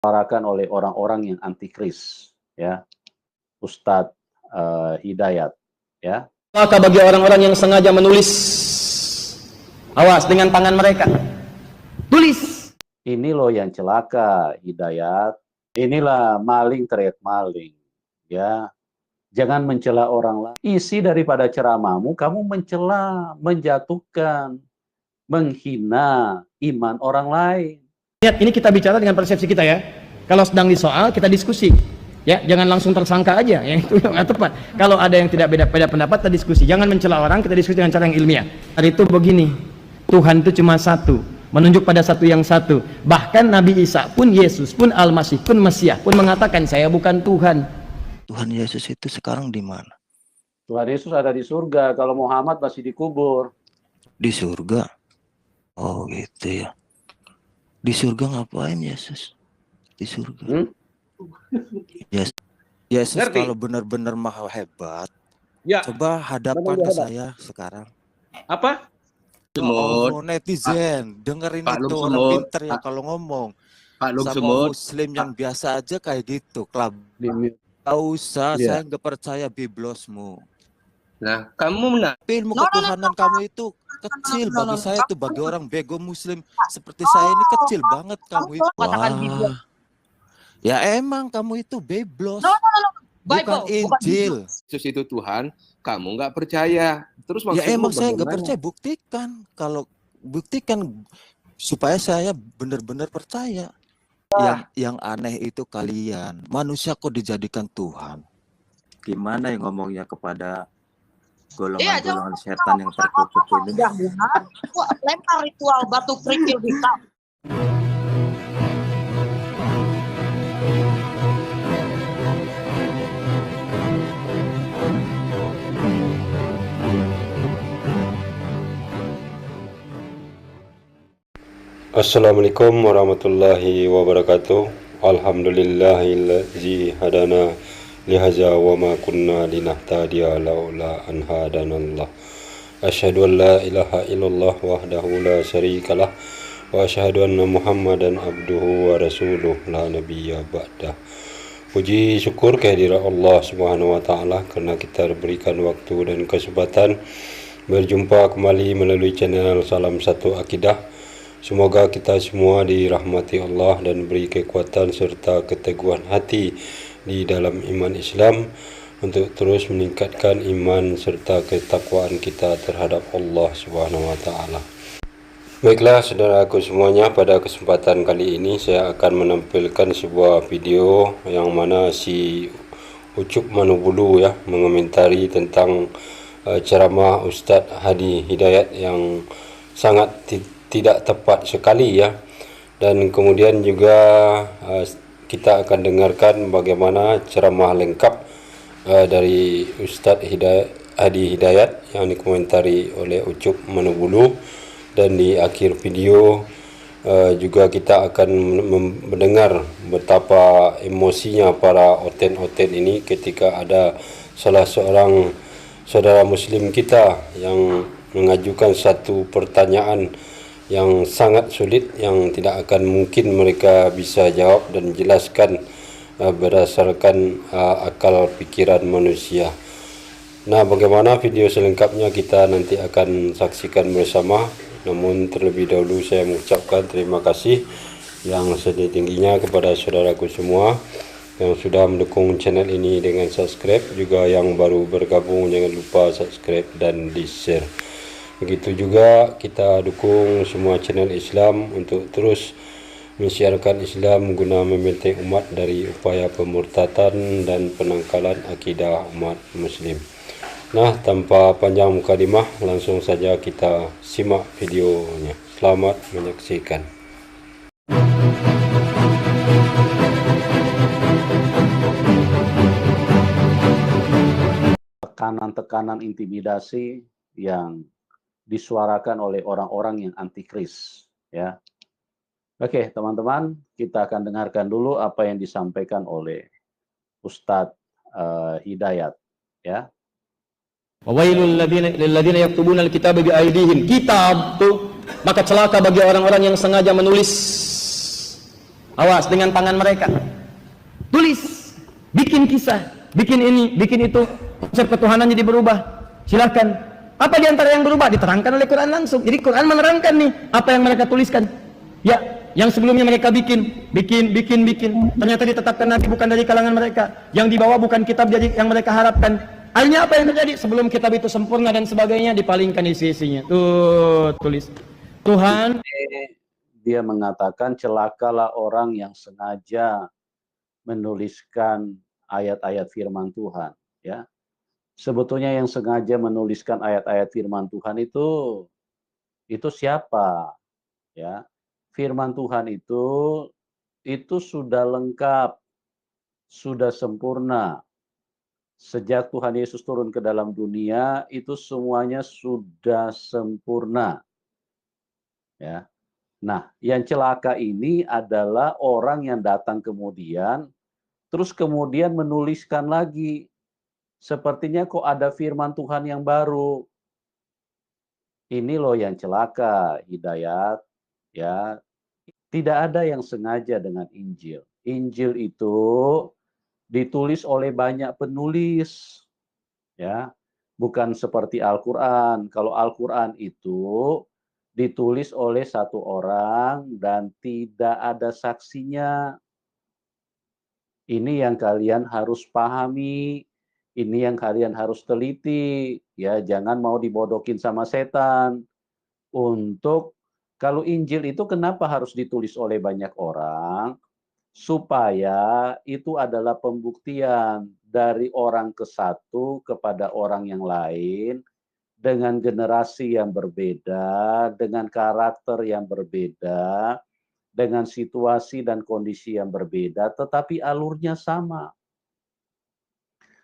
disuarakan oleh orang-orang yang antikris, ya, Ustadz Hidayat, ya. Maka bagi orang-orang yang sengaja menulis, awas dengan tangan mereka, tulis. Ini loh yang celaka, Hidayat. Inilah maling teriak maling, ya. Jangan mencela orang lain. Isi daripada ceramahmu, kamu mencela, menjatuhkan, menghina iman orang lain. Lihat, ini kita bicara dengan persepsi kita ya. Kalau sedang disoal, kita diskusi. Ya, jangan langsung tersangka aja, ya itu nggak tepat. Kalau ada yang tidak beda pendapat, kita diskusi. Jangan mencela orang, kita diskusi dengan cara yang ilmiah. Hari itu begini, Tuhan itu cuma satu, menunjuk pada satu yang satu. Bahkan Nabi Isa pun, Yesus pun, Al-Masih pun, Mesias pun mengatakan, saya bukan Tuhan. Tuhan Yesus itu sekarang di mana? Tuhan Yesus ada di surga, kalau Muhammad masih dikubur. Di surga? Oh gitu ya. Di surga ngapain Yesus? Di surga. Yesus kalau benar-benar maha hebat, ya, coba hadapan ke saya sekarang. Apa? Oh, netizen, dengerin Pak itu orang pinter ya kalau ngomong. Pak sama Muslim yang biasa aja kayak gitu, klub. Tahu usah, saya nggak percaya biblosmu. Nah, kamu ilmu ketuhanan kamu itu kecil bagi saya tuh, bagi orang bego Muslim seperti saya ini kecil banget kamu itu. Wah. Ya emang kamu itu beblos, bukan Injil. Yesus itu Tuhan, kamu nggak percaya. Terus ya emang saya nggak percaya, buktikan. Kalau buktikan supaya saya benar-benar percaya. Yang aneh itu kalian, manusia kok dijadikan Tuhan. Gimana yang ngomongnya kepada golongan-golongan setan yang terkutuk ini? Lempar ritual batu kerikil hitam. Assalamualaikum warahmatullahi wabarakatuh. Alhamdulillahillazi hadana lihaza wa ma kunna linahtadiya laula an hadanallah. Asyhadu an la ilaha illallah wahdahu la syarikalah wa asyhadu anna Muhammadan abduhu wa rasuluh la nabiyya ba'dah. Puji syukur kehadirat Allah Subhanahu wa taala karena kita diberikan waktu dan kesempatan berjumpa kembali melalui channel Salam Satu Akidah. Semoga kita semua dirahmati Allah dan beri kekuatan serta keteguhan hati di dalam iman Islam untuk terus meningkatkan iman serta ketakwaan kita terhadap Allah Subhanahu wa taala. Baiklah saudaraku semuanya, pada kesempatan kali ini saya akan menampilkan sebuah video yang mana si Ucup Manubulu ya mengomentari tentang ceramah Ustadz Hadi Hidayat yang sangat tidak tepat sekali ya, dan kemudian juga kita akan dengarkan bagaimana ceramah lengkap dari Ustadz Hadi Hidayat yang dikomentari oleh Ucup Manubulu, dan di akhir video juga kita akan mendengar betapa emosinya para oten-oten ini ketika ada salah seorang saudara muslim kita yang mengajukan satu pertanyaan yang sangat sulit yang tidak akan mungkin mereka bisa jawab dan jelaskan berdasarkan akal pikiran manusia. Nah, bagaimana video selengkapnya kita nanti akan saksikan bersama. Namun terlebih dahulu saya mengucapkan terima kasih yang setinggi-tingginya kepada saudaraku semua yang sudah mendukung channel ini dengan subscribe, juga yang baru bergabung jangan lupa subscribe dan di-share. Begitu juga kita dukung semua channel Islam untuk terus mensiarkan Islam guna membentengi umat dari upaya pemurtatan dan penangkalan akidah umat muslim. Nah, tanpa panjang mukadimah, langsung saja kita simak videonya. Selamat menyaksikan. Tekanan-tekanan intimidasi yang disuarakan oleh orang-orang yang antikris ya. Oke teman-teman, kita akan dengarkan dulu apa yang disampaikan oleh Ustadz Hidayat ya. Wawailul lilladzina yaktubuna alkitaba biaydihim. Kitab tuh, maka celaka bagi orang-orang yang sengaja menulis. Awas dengan tangan mereka. Tulis, bikin kisah, bikin ini, bikin itu. Konsep ketuhanan jadi berubah. Silahkan. Apa di antara yang berubah? Diterangkan oleh Quran langsung. Jadi Quran menerangkan nih apa yang mereka tuliskan. Ya, yang sebelumnya mereka bikin. Ternyata ditetapkan Nabi bukan dari kalangan mereka. Yang dibawa bukan kitab jadi yang mereka harapkan. Akhirnya apa yang terjadi? Sebelum kitab itu sempurna dan sebagainya, dipalingkan isi-isinya. Tuh, tulis. Tuhan, Dia mengatakan celakalah orang yang sengaja menuliskan ayat-ayat firman Tuhan, ya. Sebetulnya yang sengaja menuliskan ayat-ayat firman Tuhan itu siapa? Ya. Firman Tuhan itu sudah lengkap, sudah sempurna. Sejak Tuhan Yesus turun ke dalam dunia, itu semuanya sudah sempurna. Ya. Nah, yang celaka ini adalah orang yang datang kemudian, terus kemudian menuliskan lagi. Sepertinya kok ada firman Tuhan yang baru. Ini loh yang celaka, Hidayat. Ya, tidak ada yang sengaja dengan Injil. Injil itu ditulis oleh banyak penulis. Ya, bukan seperti Al-Quran. Kalau Al-Quran itu ditulis oleh satu orang dan tidak ada saksinya. Ini yang kalian harus pahami, ini yang kalian harus teliti, ya jangan mau dibodokin sama setan. Untuk kalau Injil itu kenapa harus ditulis oleh banyak orang? Supaya itu adalah pembuktian dari orang ke satu kepada orang yang lain, dengan generasi yang berbeda, dengan karakter yang berbeda, dengan situasi dan kondisi yang berbeda, tetapi alurnya sama.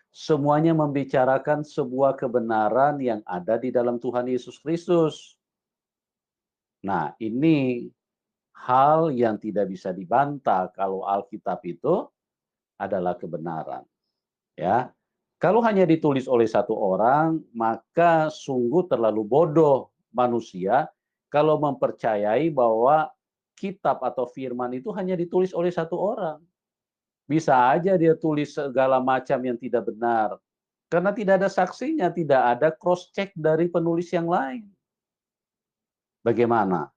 Semuanya membicarakan sebuah kebenaran yang ada di dalam Tuhan Yesus Kristus. Nah, ini hal yang tidak bisa dibantah kalau Alkitab itu adalah kebenaran. Ya. Kalau hanya ditulis oleh satu orang, maka sungguh terlalu bodoh manusia kalau mempercayai bahwa kitab atau firman itu hanya ditulis oleh satu orang. Bisa aja dia tulis segala macam yang tidak benar. Karena tidak ada saksinya, tidak ada cross-check dari penulis yang lain. Bagaimana?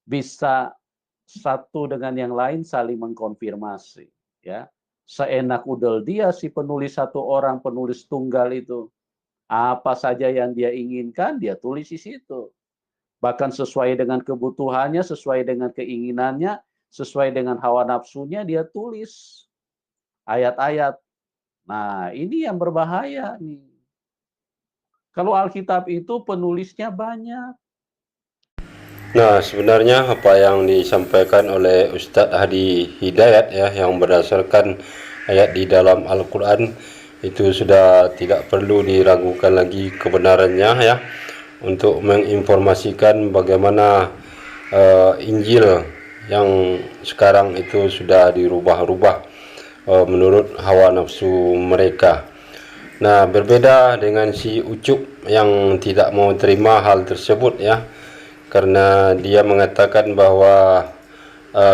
Bisa satu dengan yang lain saling mengkonfirmasi. Ya. Seenak udel dia si penulis satu orang, penulis tunggal itu. Apa saja yang dia inginkan, dia tulis di situ. Bahkan sesuai dengan kebutuhannya, sesuai dengan keinginannya, sesuai dengan hawa nafsunya, dia tulis ayat-ayat. Nah, ini yang berbahaya nih. Kalau Alkitab itu penulisnya banyak. Nah, sebenarnya apa yang disampaikan oleh Ustadz Hadi Hidayat ya, yang berdasarkan ayat di dalam Al-Quran itu sudah tidak perlu diragukan lagi kebenarannya ya, untuk menginformasikan bagaimana Injil yang sekarang itu sudah dirubah-rubah menurut hawa nafsu mereka. Nah, berbeda dengan si Ucup yang tidak mau terima hal tersebut ya, karena dia mengatakan bahwa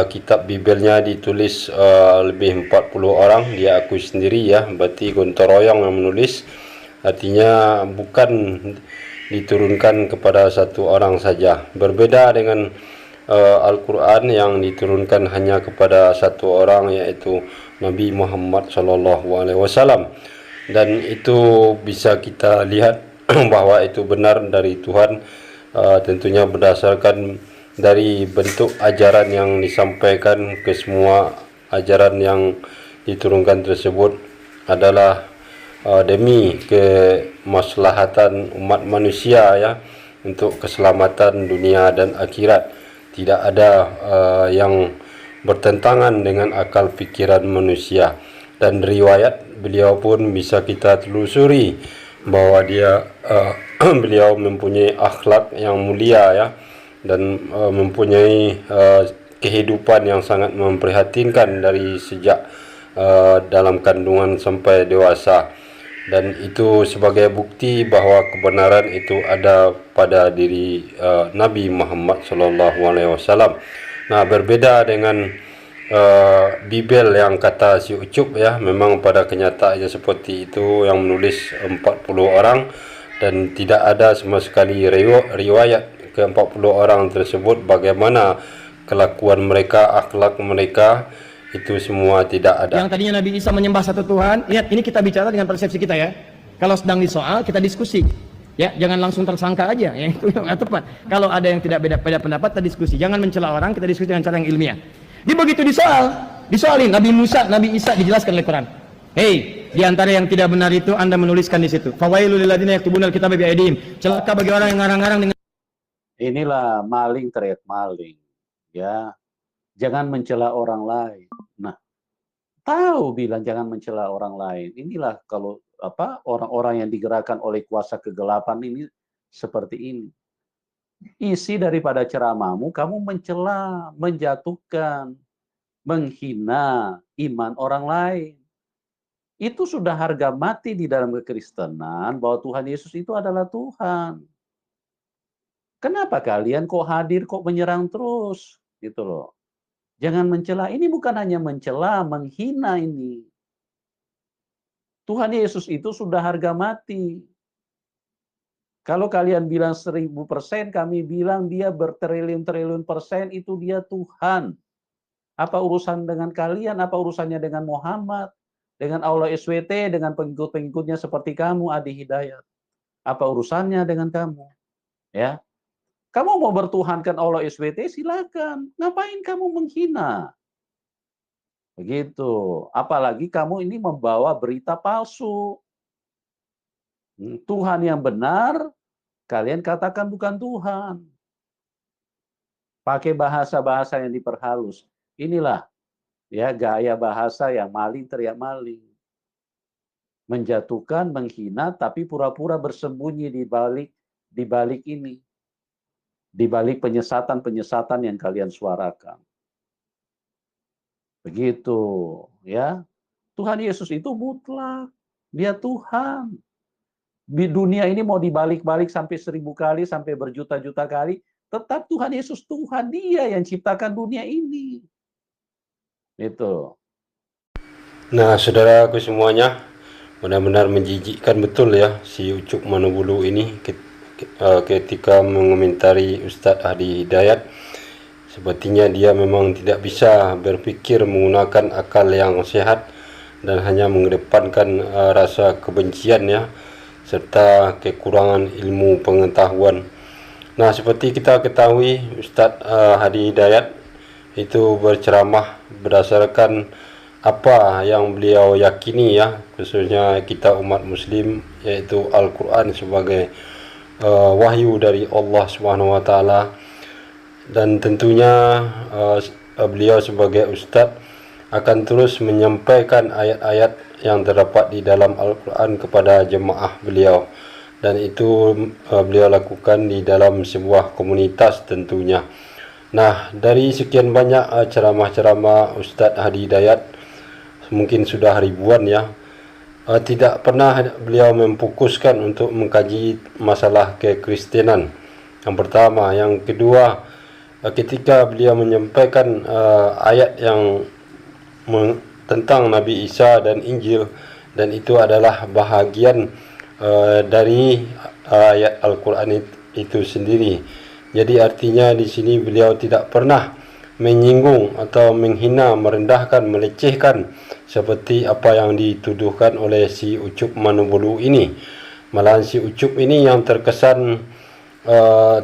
kitab Bibelnya ditulis lebih 40 orang, dia akui sendiri ya, berarti gontor royong yang menulis, artinya bukan diturunkan kepada satu orang saja. Berbeda dengan Al-Quran yang diturunkan hanya kepada satu orang, yaitu Nabi Muhammad SAW, dan itu bisa kita lihat bahwa itu benar dari Tuhan. Tentunya berdasarkan dari bentuk ajaran yang disampaikan, ke semua ajaran yang diturunkan tersebut adalah demi kemaslahatan umat manusia ya, untuk keselamatan dunia dan akhirat. Tidak ada yang bertentangan dengan akal pikiran manusia, dan riwayat beliau pun bisa kita telusuri bahwa dia beliau mempunyai akhlak yang mulia ya, dan mempunyai kehidupan yang sangat memprihatinkan dari sejak dalam kandungan sampai dewasa, dan itu sebagai bukti bahwa kebenaran itu ada pada diri Nabi Muhammad SAW. Nah, berbeda dengan Bibel yang kata si Ucup ya, memang pada kenyataannya seperti itu, yang menulis 40 orang dan tidak ada sama sekali riwayat ke 40 orang tersebut bagaimana kelakuan mereka, akhlak mereka, itu semua tidak ada. Yang tadinya Nabi Isa menyembah satu Tuhan, lihat ini kita bicara dengan persepsi kita ya. Kalau sedang disoal kita diskusi. Ya, jangan langsung tersangka aja, ya itu yang nggak tepat. Kalau ada yang tidak beda pendapat, kita diskusi. Jangan mencela orang, kita diskusi dengan cara yang ilmiah. Dia begitu disoalin Nabi Musa, Nabi Isa dijelaskan oleh Quran. Hei, di antara yang tidak benar itu Anda menuliskan di situ. Fawailul lil ladzina yaktubunal kitaba biaydihim. Celaka bagi orang yang ngarang-ngarang dengan Inilah maling teriak maling, ya. Jangan mencela orang lain. Nah, tahu bilang jangan mencela orang lain. Inilah kalau orang-orang yang digerakkan oleh kuasa kegelapan ini seperti ini. Isi daripada ceramahmu kamu mencela, menjatuhkan, menghina iman orang lain. Itu sudah harga mati di dalam kekristenan bahwa Tuhan Yesus itu adalah Tuhan. Kenapa kalian kok hadir kok menyerang terus? Gitu loh. Jangan mencela. Ini bukan hanya mencela, menghina ini. Tuhan Yesus itu sudah harga mati. Kalau kalian bilang 1000%, kami bilang dia bertriliun-triliun persen, itu dia Tuhan. Apa urusan dengan kalian? Apa urusannya dengan Muhammad? Dengan Allah SWT, dengan pengikut-pengikutnya seperti kamu, Adi Hidayat. Apa urusannya dengan kamu? Ya, kamu mau bertuhankan Allah SWT, silakan. Ngapain kamu menghina? Begitu. Apalagi kamu ini membawa berita palsu. Tuhan yang benar, kalian katakan bukan Tuhan. Pakai bahasa-bahasa yang diperhalus. Inilah ya gaya bahasa yang maling teriak maling. Menjatuhkan, menghina, tapi pura-pura bersembunyi di balik ini. Di balik penyesatan-penyesatan yang kalian suarakan. Begitu, ya. Tuhan Yesus itu mutlak. Dia Tuhan. Di dunia ini mau dibalik-balik sampai 1000 kali, sampai berjuta-juta kali, tetap Tuhan Yesus Tuhan. Dia yang ciptakan dunia ini. Itu. Nah, saudaraku semuanya, benar-benar menjijikkan betul ya si Ucup Manobulu ini ketika mengomentari Ustadz Adi Hidayat. Sepertinya dia memang tidak bisa berpikir menggunakan akal yang sehat dan hanya mengedepankan rasa kebencian ya, serta kekurangan ilmu pengetahuan. Nah, seperti kita ketahui, Ustadz Adi Hidayat itu berceramah berdasarkan apa yang beliau yakini ya, khususnya kita umat muslim, yaitu Al-Quran sebagai wahyu dari Allah SWT. Dan tentunya beliau sebagai ustadz akan terus menyampaikan ayat-ayat yang terdapat di dalam Al-Quran kepada jemaah beliau, dan itu beliau lakukan di dalam sebuah komunitas tentunya. Nah, dari sekian banyak ceramah-ceramah Ustadz Adi Hidayat, mungkin sudah ribuan ya, tidak pernah beliau memfokuskan untuk mengkaji masalah kekristenan. Yang pertama, yang kedua, ketika beliau menyampaikan ayat yang tentang Nabi Isa dan Injil, dan itu adalah bahagian dari ayat Al-Quran itu sendiri. Jadi artinya di sini beliau tidak pernah menyinggung atau menghina, merendahkan, melecehkan seperti apa yang dituduhkan oleh si Ucup Manobulu ini. Malahan si Ucup ini yang terkesan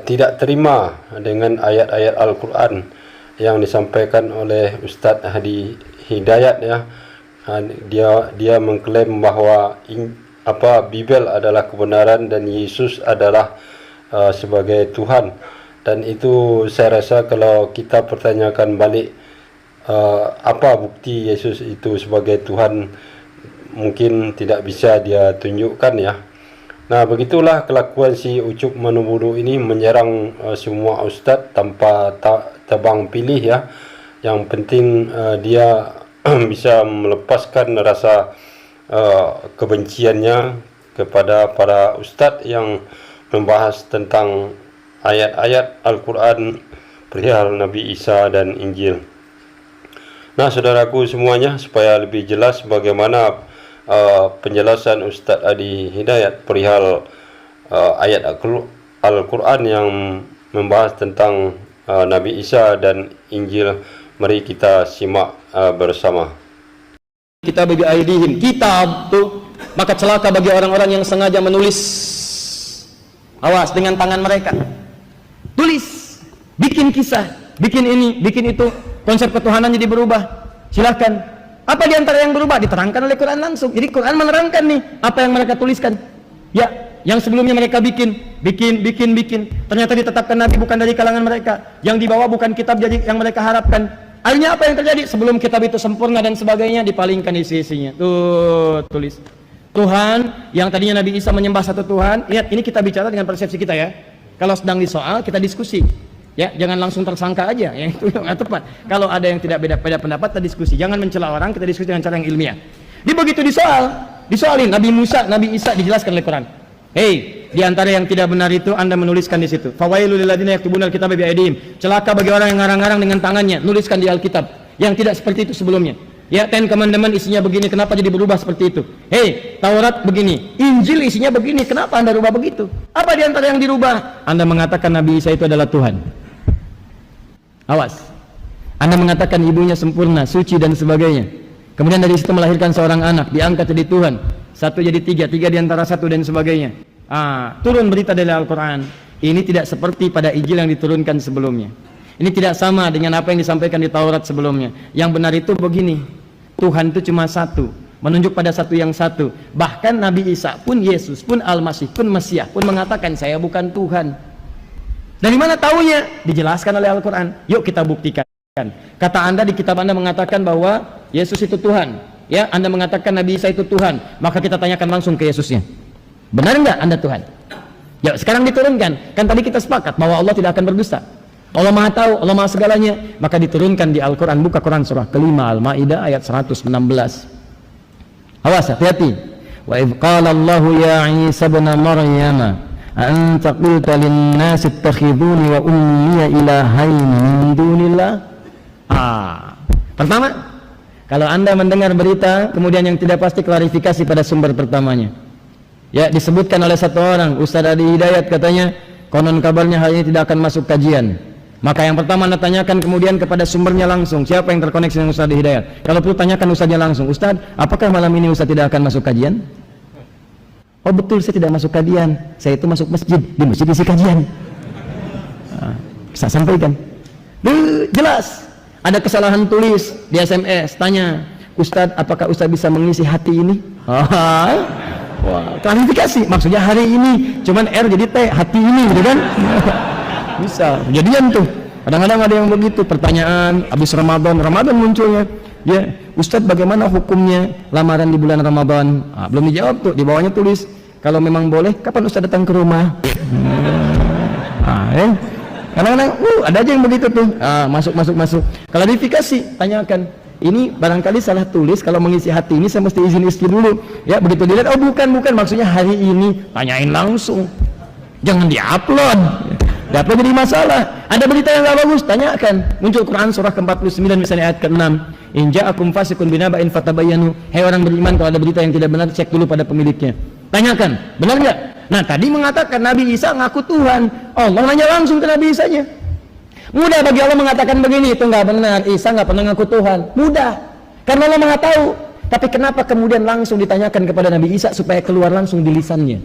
tidak terima dengan ayat-ayat Al-Quran yang disampaikan oleh Ustadz Adi Hidayat ya. Dia mengklaim bahwa Bibel adalah kebenaran dan Yesus adalah sebagai Tuhan. Dan itu saya rasa kalau kita pertanyakan balik apa bukti Yesus itu sebagai Tuhan, mungkin tidak bisa dia tunjukkan ya. Nah, begitulah kelakuan si Ucup Manobulu ini, menyerang semua ustadz tanpa tebang pilih ya. Yang penting dia bisa melepaskan rasa kebenciannya kepada para ustadz yang membahas tentang ayat-ayat Al-Quran perihal Nabi Isa dan Injil. Nah, saudaraku semuanya, supaya lebih jelas bagaimana penjelasan Ustadz Adi Hidayat perihal ayat Al-Quran yang membahas tentang Nabi Isa dan Injil, mari kita simak bersama. Kitab bagi aidihim, kitab tuh, maka celaka bagi orang-orang yang sengaja menulis, awas, dengan tangan mereka, tulis, bikin kisah, bikin ini, bikin itu, konsep ketuhanan jadi berubah. Silahkan. Apa diantara yang berubah? Diterangkan oleh Quran langsung. Jadi Quran menerangkan nih apa yang mereka tuliskan. Ya, yang sebelumnya mereka bikin. Ternyata ditetapkan Nabi bukan dari kalangan mereka. Yang dibawa bukan kitab jadi yang mereka harapkan. Akhirnya apa yang terjadi? Sebelum kitab itu sempurna dan sebagainya, dipalingkan isi-isinya. Tuh, tulis. Tuhan, yang tadinya Nabi Isa menyembah satu Tuhan. Lihat, ini kita bicara dengan persepsi kita ya. Kalau sedang disoal, kita diskusi. Ya, jangan langsung tersangka aja, ya itu nggak tepat. Kalau ada yang tidak beda pendapat, kita diskusi. Jangan mencela orang, kita diskusi dengan cara yang ilmiah. Di begitu disoalin Nabi Musa, Nabi Isa, dijelaskan oleh Quran. Hei, di antara yang tidak benar itu Anda menuliskan di situ. Fawailul lil ladzina yaktubuna al-kitaba bi aydihim. Celaka bagi orang yang ngarang-ngarang dengan tangannya, nuliskan di Alkitab. Yang tidak seperti itu sebelumnya. Ya, Ten Commandment isinya begini, kenapa jadi berubah seperti itu? Hei, Taurat begini, Injil isinya begini, kenapa Anda rubah begitu? Apa di antara yang dirubah? Anda mengatakan Nabi Isa itu adalah Tuhan. Awas, Anda mengatakan ibunya sempurna, suci dan sebagainya. Kemudian dari situ melahirkan seorang anak, diangkat jadi Tuhan. Satu jadi tiga, tiga di antara satu dan sebagainya. Turun berita dari Al-Quran. Ini tidak seperti pada Injil yang diturunkan sebelumnya. Ini tidak sama dengan apa yang disampaikan di Taurat sebelumnya. Yang benar itu begini, Tuhan itu cuma satu, menunjuk pada satu yang satu. Bahkan Nabi Isa pun, Yesus pun, Al-Masih pun, Mesias pun mengatakan saya bukan Tuhan. Dari mana taunya? Dijelaskan oleh Al-Quran. Yuk kita buktikan. Kata Anda di kitab Anda mengatakan bahwa Yesus itu Tuhan. Ya, Anda mengatakan Nabi Isa itu Tuhan. Maka kita tanyakan langsung ke Yesusnya. Benar enggak Anda Tuhan? Ya, sekarang diturunkan. Kan tadi kita sepakat bahwa Allah tidak akan berdusta. Allah Maha tahu, Allah Maha segalanya. Maka diturunkan di Al-Quran. Buka Quran surah kelima Al-Maidah ayat 116. Awas, hati-hati. Wa idh qala Allahu ya Isa ibn Maryam anta qulta lin-nasi ittakhiduni wa ummiya ilahaini min dunillah. Pertama, kalau Anda mendengar berita kemudian yang tidak pasti, klarifikasi pada sumber pertamanya. Ya, disebutkan oleh satu orang, Ustadz Adi Hidayat katanya, konon kabarnya hal ini tidak akan masuk kajian. Maka yang pertama Anda tanyakan kemudian kepada sumbernya langsung, siapa yang terkoneksi dengan Ustadz Adi Hidayat. Kalau perlu tanyakan Ustadznya langsung, Ustadz, apakah malam ini Ustadz tidak akan masuk kajian? Oh betul, saya tidak masuk kajian, saya itu masuk masjid, di masjid isi kajian. Saya sampaikan. Jelas, ada kesalahan tulis di SMS, tanya, Ustadz, apakah Ustadz bisa mengisi hati ini? Wah, klarifikasi, maksudnya hari ini, cuman R jadi T, hati ini, gitu kan? Bisa, kejadian tuh. Kadang-kadang ada yang begitu, pertanyaan, habis Ramadan munculnya. Ya, Ustadz bagaimana hukumnya lamaran di bulan Ramadan? Belum dijawab tuh, di bawahnya tulis, kalau memang boleh, kapan Ustadz datang ke rumah? Kadang-kadang, ada aja yang begitu tuh. Masuk. Klarifikasi, tanyakan. Ini barangkali salah tulis, kalau mengisi hati ini saya mesti izin istri dulu. Ya, begitu dilihat, oh bukan, maksudnya hari ini, tanyain langsung. Jangan diupload. Diupload jadi masalah. Ada berita yang nggak bagus, tanyakan. Muncul Quran surah ke-49 misalnya ayat ke-6. In ja'akum fasiqun binaba'in fatabayyanu. Hai orang beriman, kalau ada berita yang tidak benar, cek dulu pada pemiliknya. Tanyakan, benar nggak? Nah, tadi mengatakan Nabi Isa ngaku Tuhan. Allah nanya langsung ke Nabi Isa-nya. Mudah bagi Allah mengatakan begini, itu nggak benar. Isa nggak pernah ngaku Tuhan. Mudah, karena Allah Maha tahu. Tapi kenapa kemudian langsung ditanyakan kepada Nabi Isa supaya keluar langsung di lisannya?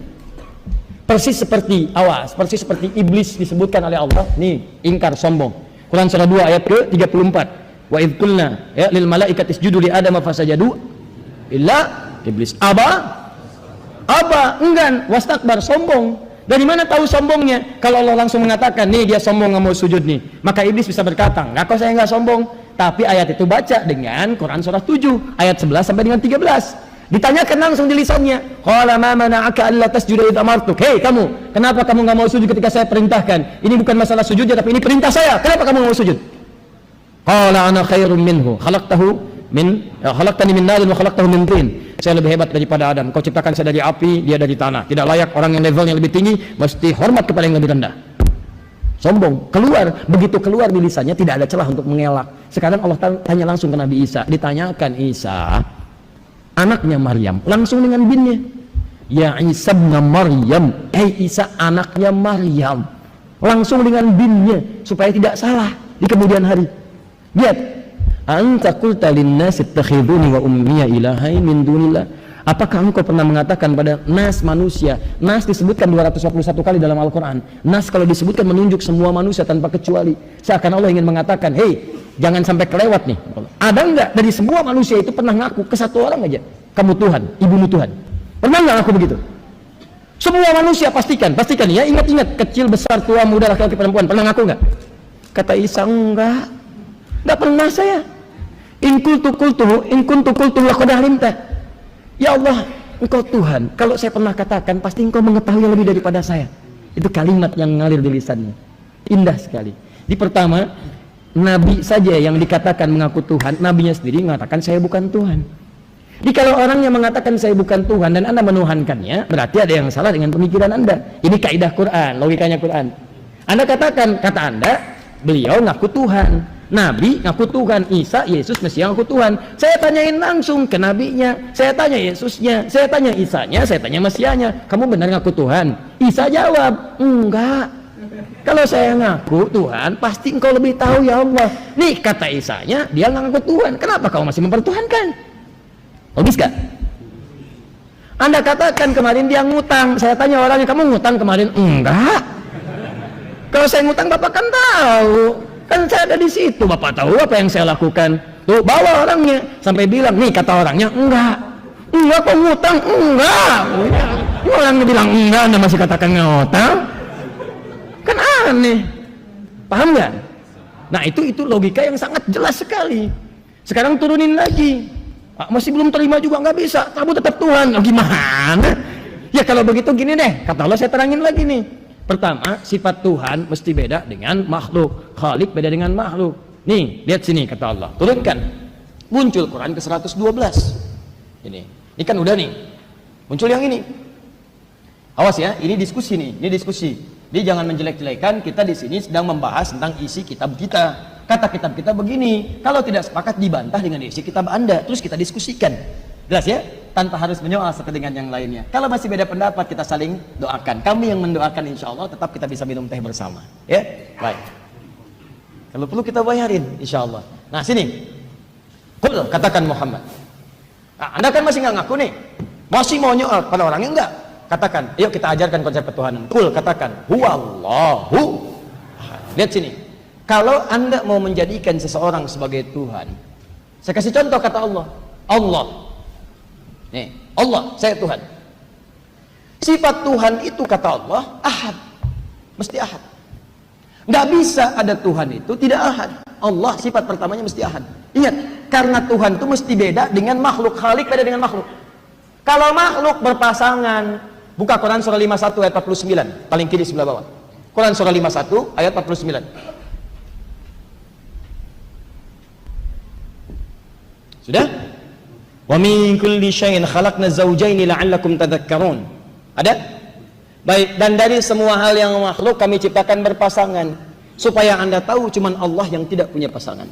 Persis seperti, persis seperti iblis disebutkan oleh Allah. Nih, ingkar, sombong. Quran surah 2 ayat ke-34. Wa idh qulna ya lil malaikati isjudu li adama fasajadu illa iblis aba enggan, wastakbar, sombong. Dari mana tahu sombongnya? Kalau Allah langsung mengatakan, nih dia sombong nggak mau sujud nih, maka iblis bisa berkata, nggak kok saya nggak sombong. Tapi ayat itu baca dengan Quran surah 7 ayat 11 sampai dengan 13. Ditanyakan langsung di lisannya. Qala ma mana'aka alla tasjuda idh amartuk. Hei kamu, kenapa kamu nggak mau sujud ketika saya perintahkan? Ini bukan masalah sujudnya, tapi ini perintah saya. Kenapa kamu nggak mau sujud? Qala ana khairum minhu khalaqtani min narin wa khalaqtahu min tin. Saya lebih hebat daripada Adam. Kau ciptakan saya dari api, dia dari tanah. Tidak layak orang yang levelnya lebih tinggi mesti hormat kepada yang lebih rendah. Sombong, keluar, begitu keluar di lisannya tidak ada celah untuk mengelak. Sekarang Allah tanya langsung ke Nabi Isa, ditanyakan Isa, anaknya Maryam, langsung dengan binnya. Ya Isa bin Maryam, Isa anaknya Maryam. Langsung dengan binnya supaya tidak salah di kemudian hari. Lihat, anta qulta lin-nasi ittakhiduni wa ummiya ilahain min dunillah. Apakah engkau pernah mengatakan pada nas manusia? Nas disebutkan 241 kali dalam Al-Quran. Nas kalau disebutkan menunjuk semua manusia tanpa kecuali. Seakan Allah ingin mengatakan, hei, jangan sampai kelewat nih. Ada enggak dari semua manusia itu pernah ngaku ke satu orang aja, kamu Tuhan, ibumu Tuhan? Pernah enggak ngaku begitu? Semua manusia pastikan ya, ingat-ingat, kecil, besar, tua, muda, laki-laki, perempuan, pernah ngaku enggak? Kata Isa, enggak pernah saya. In kuntu qultu laqad alimta. Ya Allah, engkau Tuhan. Kalau saya pernah katakan, pasti engkau mengetahui yang lebih daripada saya. Itu kalimat yang ngalir di lisannya. Indah sekali. Di pertama, Nabi saja yang dikatakan mengaku Tuhan, Nabinya sendiri mengatakan saya bukan Tuhan. Jadi kalau orang yang mengatakan saya bukan Tuhan dan Anda menuhankannya, berarti ada yang salah dengan pemikiran Anda. Ini kaidah Quran, logikanya Quran. Anda katakan, kata Anda, beliau ngaku Tuhan. Nabi ngaku Tuhan, Isa, Yesus, Mesias ngaku Tuhan. Saya tanyain langsung ke nabinya, saya tanya Yesusnya, saya tanya Isanya, saya tanya Mesiasnya, kamu benar ngaku Tuhan? Isa jawab, enggak. Kalau saya ngaku Tuhan, pasti engkau lebih tahu ya Allah. Nih kata Isanya, dia nggak ngaku Tuhan. Kenapa kau masih mempertuhankan? Logis gak? Anda katakan kemarin dia ngutang, saya tanya orangnya, kamu ngutang kemarin? Enggak. Kalau saya ngutang Bapak kan tahu. Kan saya ada di situ, Bapak tahu apa yang saya lakukan. Tuh bawa orangnya sampai bilang, nih kata orangnya enggak kok ngutang, enggak. Orangnya bilang enggak, Anda masih katakan ngutang, kan aneh. Paham nggak? Nah itu logika yang sangat jelas sekali. Sekarang turunin lagi, masih belum terima juga nggak bisa, kamu tetap Tuhan. Gimana? Ya kalau begitu gini deh, kata Allah saya terangin lagi nih. Pertama, sifat Tuhan mesti beda dengan makhluk. Khalik beda dengan makhluk. Nih, lihat sini kata Allah. Turunkan. Muncul Quran ke 112. Ini kan udah nih. Muncul yang ini. Awas ya, ini diskusi nih. Ini diskusi. Jadi jangan menjelek-jelekan, kita di sini sedang membahas tentang isi kitab kita. Kata kitab kita begini. Kalau tidak sepakat dibantah dengan isi kitab Anda, terus kita diskusikan. Jelas ya? Tanpa harus menyoal satu dengan yang lainnya. Kalau masih beda pendapat, kita saling doakan. Kami yang mendoakan, insya Allah tetap kita bisa minum teh bersama. Ya, baik. Kalau perlu kita bayarin, insya Allah. Nah sini, Qul, katakan Muhammad. Nah, Anda kan masih nggak ngaku nih, masih mau nyoal pada orangnya enggak? Katakan, yuk kita ajarkan konsep ketuhanan. Qul, katakan, Huwallahu. Lihat sini, kalau Anda mau menjadikan seseorang sebagai Tuhan, saya kasih contoh kata Allah. Allah. Nih, Allah, saya Tuhan. Sifat Tuhan itu kata Allah, ahad. Mesti ahad. Nggak bisa ada Tuhan itu tidak ahad. Allah sifat pertamanya mesti ahad. Ingat, karena Tuhan itu mesti beda dengan makhluk. Khalik beda dengan makhluk. Kalau makhluk berpasangan, buka Quran surah 51 ayat 49, paling kiri sebelah bawah. Quran surah 51 ayat 49. Sudah? Wa min kulli syai'in khalaqna zawjaini la'allakum tadhakkarun. Ada? Baik, dan dari semua hal yang makhluk kami ciptakan berpasangan supaya Anda tahu cuman Allah yang tidak punya pasangan.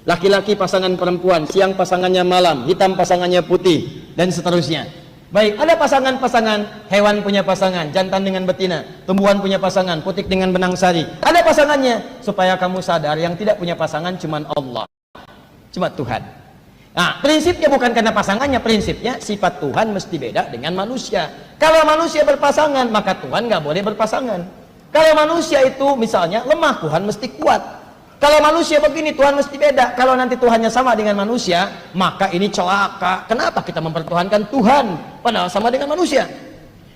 Laki-laki pasangan perempuan, siang pasangannya malam, hitam pasangannya putih, dan seterusnya. Baik, ada pasangan-pasangan, hewan punya pasangan, jantan dengan betina, tumbuhan punya pasangan, putik dengan benang sari. Ada pasangannya supaya kamu sadar yang tidak punya pasangan cuman Allah. Cuma Tuhan. Nah, prinsipnya bukan karena pasangannya, prinsipnya sifat Tuhan mesti beda dengan manusia. Kalau manusia berpasangan, maka Tuhan nggak boleh berpasangan. Kalau manusia itu misalnya lemah, Tuhan mesti kuat. Kalau manusia begini, Tuhan mesti beda. Kalau nanti Tuhannya sama dengan manusia, maka ini celaka. Kenapa kita mempertuhankan Tuhan padahal sama dengan manusia?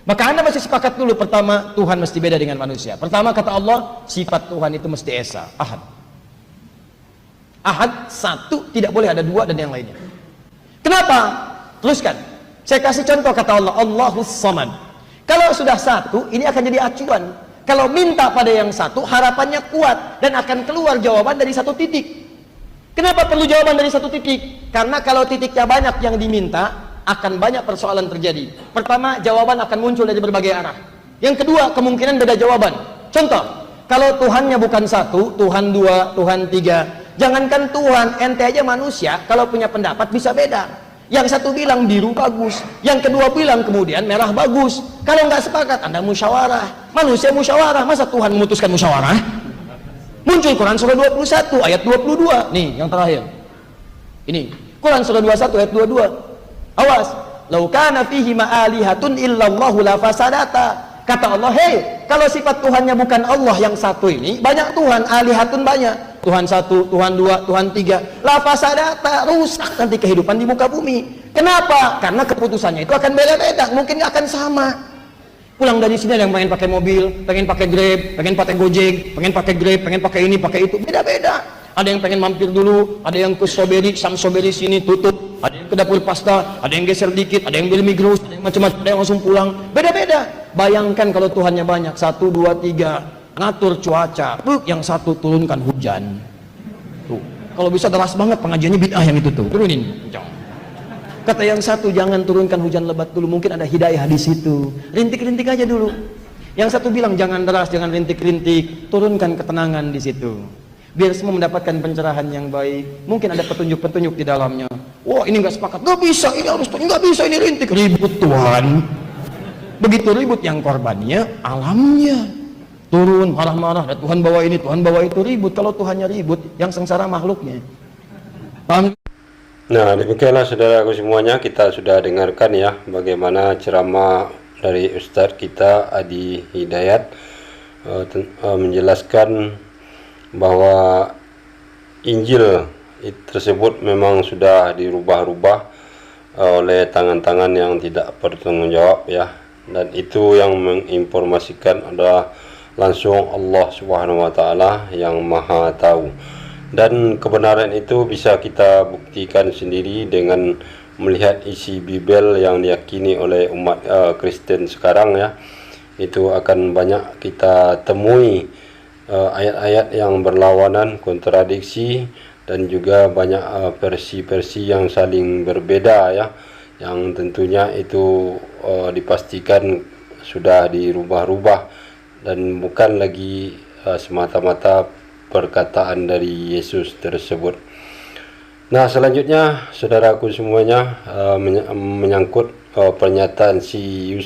Maka Anda masih sepakat dulu, pertama, Tuhan mesti beda dengan manusia. Pertama kata Allah, sifat Tuhan itu mesti esa, ahad. Ahad, satu, tidak boleh ada dua dan yang lainnya. Kenapa? Teruskan. Saya kasih contoh kata Allah, Allahus Samad. Kalau sudah satu, ini akan jadi acuan. Kalau minta pada yang satu, harapannya kuat dan akan keluar jawaban dari satu titik. Kenapa perlu jawaban dari satu titik? Karena kalau titiknya banyak yang diminta, akan banyak persoalan terjadi. Pertama, jawaban akan muncul dari berbagai arah. Yang kedua, kemungkinan beda jawaban. Contoh, Kalau Tuhannya bukan satu, Tuhan dua, Tuhan tiga. Jangankan Tuhan, ente aja manusia, kalau punya pendapat bisa beda. Yang satu bilang biru bagus, yang kedua bilang kemudian merah bagus. Kalau nggak sepakat, Anda musyawarah. Manusia musyawarah, masa Tuhan memutuskan musyawarah? Muncul Quran surah 21 ayat 22. Nih yang terakhir. Ini Quran surah 21 ayat 22. Awas, lau kana fihi ma'alihatun illallahu la fasadata. Kata Allah, hei, kalau sifat Tuhannya bukan Allah yang satu ini, banyak Tuhan, alihatun banyak. Tuhan satu, Tuhan dua, Tuhan tiga. La fasadata, rusak nanti kehidupan di muka bumi. Kenapa? Karena keputusannya itu akan beda-beda, mungkin nggak akan sama. Pulang dari sini ada yang pengen pakai mobil, pengen pakai Grab, pengen pakai Gojek, pengen pakai Grab, pengen pakai ini, pakai itu, beda-beda. Ada yang pengen mampir dulu, ada yang ke Strawberry, Strawberry sini tutup, ada yang ke dapur pasta, ada yang geser dikit, ada yang beli Migros, ada yang macam-macam, ada yang langsung pulang, beda-beda. Bayangkan kalau Tuhannya banyak, 1, 2, 3, ngatur cuaca, yang satu turunkan hujan. Tuh, kalau bisa deras banget pengajiannya bid'ah yang itu tuh, turunin. Kata yang satu, jangan turunkan hujan lebat dulu, mungkin ada hidayah di situ. Rintik-rintik aja dulu. Yang satu bilang jangan deras, jangan rintik-rintik, turunkan ketenangan di situ. Biar semua mendapatkan pencerahan yang baik. Mungkin ada petunjuk-petunjuk di dalamnya. Wah, ini nggak sepakat, nggak bisa, ini harus, nggak bisa, ini rintik, ribut Tuhan. Begitu ribut yang korbannya alamnya. Turun marah-marah, ada Tuhan bawa ini, Tuhan bawa itu, ribut. Kalau Tuhannya ribut, yang sengsara makhluknya. Paham? Nah, demikianlah saudaraku semuanya, kita sudah dengarkan ya bagaimana ceramah dari Ustadz kita Adi Hidayat menjelaskan bahwa Injil tersebut memang sudah dirubah-rubah oleh tangan-tangan yang tidak bertanggung jawab ya, dan itu yang menginformasikan adalah langsung Allah Subhanahu wa taala yang Maha Tahu. Dan kebenaran itu bisa kita buktikan sendiri dengan melihat isi Bible yang diyakini oleh umat Kristen sekarang ya. Itu akan banyak kita temui ayat-ayat yang berlawanan, kontradiksi, dan juga banyak versi-versi yang saling berbeda ya, yang tentunya itu dipastikan sudah dirubah-rubah dan bukan lagi semata-mata perkataan dari Yesus tersebut. Nah, selanjutnya saudaraku semuanya, menyangkut pernyataan si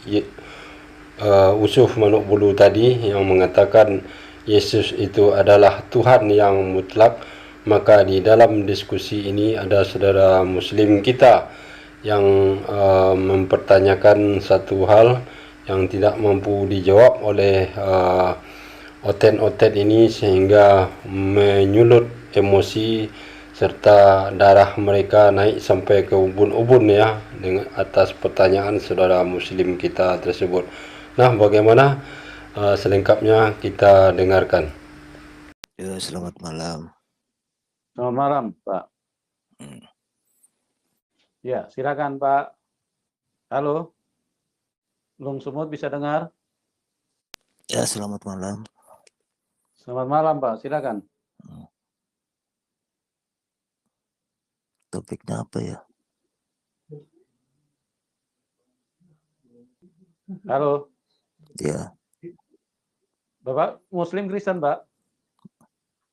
Yusuf Manuk Bulu tadi yang mengatakan Yesus itu adalah Tuhan yang mutlak, maka di dalam diskusi ini ada saudara muslim kita yang mempertanyakan satu hal yang tidak mampu dijawab oleh oten-oten ini, sehingga menyulut emosi serta darah mereka naik sampai ke ubun-ubun ya dengan atas pertanyaan saudara muslim kita tersebut. Nah, bagaimana selengkapnya kita dengarkan. Ya, selamat malam. Selamat malam, Pak. Ya, silakan Pak. Halo, Lung Sumut bisa dengar? Ya, selamat malam. Selamat malam Pak, silakan. Topiknya apa ya? Halo, Ya, Bapak Muslim Kristen Pak?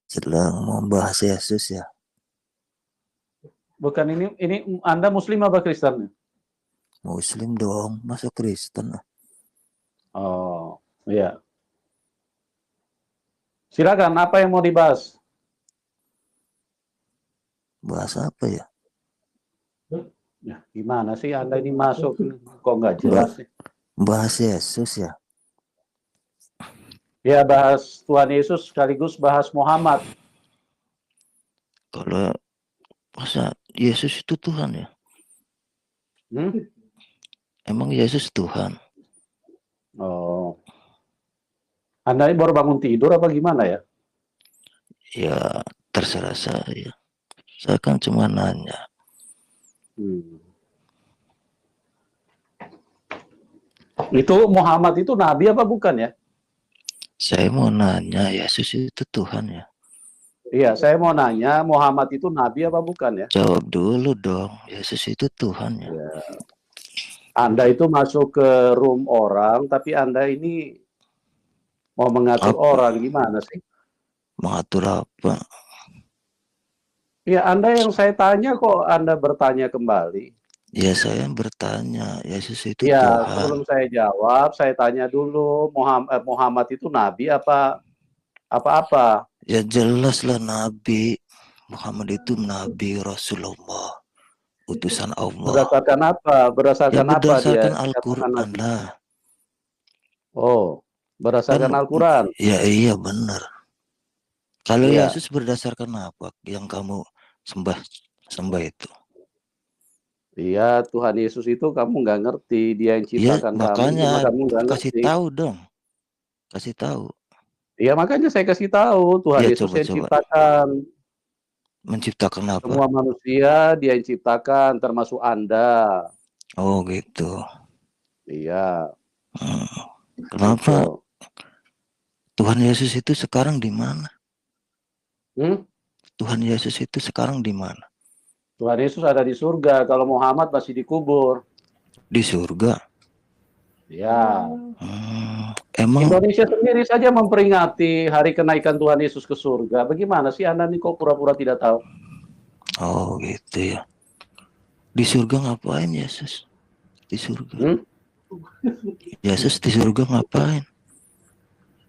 sedang membahas Yesus ya. Bukan, ini Anda Muslim apa Kristen? Muslim dong, masa Kristen? Oh, iya. Silakan, apa yang mau dibahas? Bahas apa ya? Ya, gimana sih Anda ini masuk kok nggak jelas sih? Bahas Yesus ya. Ya, bahas Tuhan Yesus sekaligus bahas Muhammad. Kalau masa Yesus itu Tuhan ya? Emang Yesus Tuhan? Oh. Anda ini baru bangun tidur apa gimana ya? Ya, terserah saya. Saya kan cuma nanya. Itu Muhammad itu nabi apa bukan ya? Saya mau nanya, Yesus itu Tuhan ya? Iya, saya mau nanya, Muhammad itu nabi apa bukan ya? Jawab dulu dong, Yesus itu Tuhan ya? Ya. Anda itu masuk ke room orang, tapi Anda ini Mau mengatur Apa? orang gimana sih? Mengatur apa? Ya Anda yang saya tanya kok Anda bertanya kembali. Ya saya bertanya, Yesus itu Ya, Tuhan. sebelum saya jawab, saya tanya dulu, Muhammad itu nabi apa? Ya jelas lah Nabi. Muhammad itu Nabi Rasulullah, utusan Allah. Berdasarkan apa? Ya Berdasarkan apa dia berdasarkan dikatakan Al-Quran nabi? lah. Oh, berdasarkan Kan Al-Quran. ya iya benar. Kalau Iya. Yesus berdasarkan apa yang kamu sembah itu? Iya, Tuhan Yesus itu kamu nggak ngerti, Dia yang Ya ciptakan kamu, cuma makanya kamu nggak kasih ngerti. tahu dong. Kasih tahu. Iya, makanya saya kasih tahu, Tuhan Ya Yesus yang coba-coba. ciptakan Menciptakan apa? semua manusia, Dia yang ciptakan, termasuk Anda. Oh gitu. Iya, Kenapa gitu. Tuhan Yesus itu sekarang di mana? Hmm? Tuhan Yesus itu sekarang di mana? Tuhan Yesus ada di surga, kalau Muhammad masih dikubur. Di surga. Ya. Emang Indonesia sendiri saja memperingati hari kenaikan Tuhan Yesus ke surga. Bagaimana sih Anda nih kok pura-pura tidak tahu? oh gitu ya. Di surga ngapain Yesus? Di surga. Hmm? Yesus di surga ngapain?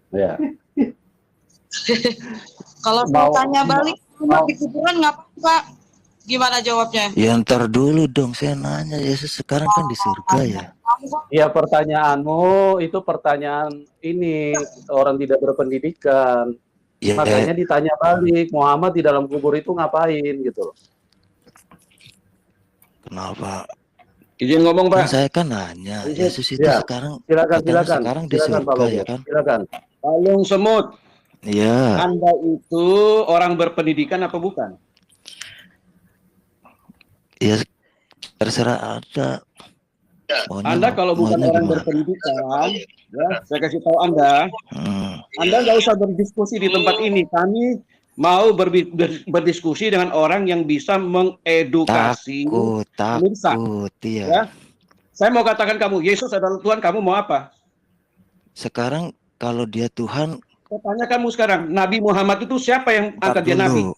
Ya. Kalau saya tanya balik, di kuburan ngapain Pak? Gimana jawabnya? Ya ntar dulu dong, saya nanya. Yesus sekarang kan di surga ya. Ya pertanyaanmu itu pertanyaan ini orang tidak berpendidikan. Ya Makanya ditanya balik, Muhammad di dalam kubur itu ngapain gitu loh. kenapa? Izin ngomong Kan Pak. saya kan nanya, Yesus itu Ya. sekarang Silakan. sekarang di Silakan, Pak surga Lobo. ya kan? Silakan. Palung Semut, Iya. Anda itu orang berpendidikan apa bukan? Ya terserah ada. Anda kalau bukan orang berpendidikan, ya, saya kasih tahu Anda nggak usah berdiskusi di tempat ini. Kami mau berdiskusi dengan orang yang bisa mengedukasi. Takut, iya. Ya. Saya mau katakan kamu, Yesus adalah Tuhan, kamu mau apa? Sekarang kalau dia Tuhan, Saya tanya kamu sekarang, Nabi Muhammad itu siapa yang angkat dia Nabi?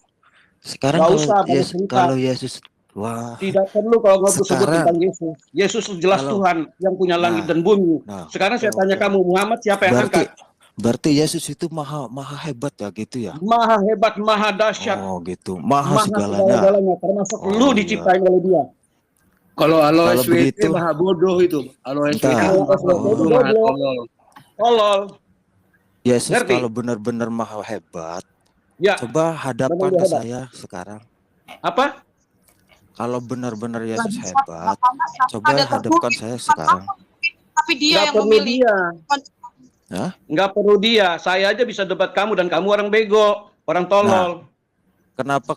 sekarang Nggak usah kalau Yesus, wah. Tidak perlu kalau nggak sebut tentang Yesus. Yesus jelas Tuhan yang punya langit dan bumi. Sekarang saya tanya kamu, Muhammad siapa yang angkat? Berarti Yesus itu maha hebat ya gitu ya? Maha hebat, maha dahsyat. Oh gitu, maha segalanya. Termasuk lu diciptain oleh dia. Kalau Kalau begitu, maha bodoh itu. Alois Tolol. Yesus Ngerti? kalau benar-benar maha hebat, Ya. coba hadapkan ke saya sekarang. Apa? Kalau benar-benar Yesus hebat, coba hadapkan saya sekarang. Tapi dia Nggak yang perlu memilih. dia. Ya? Nggak perlu dia. Saya aja bisa debat kamu dan kamu orang bego, orang tolol. Kenapa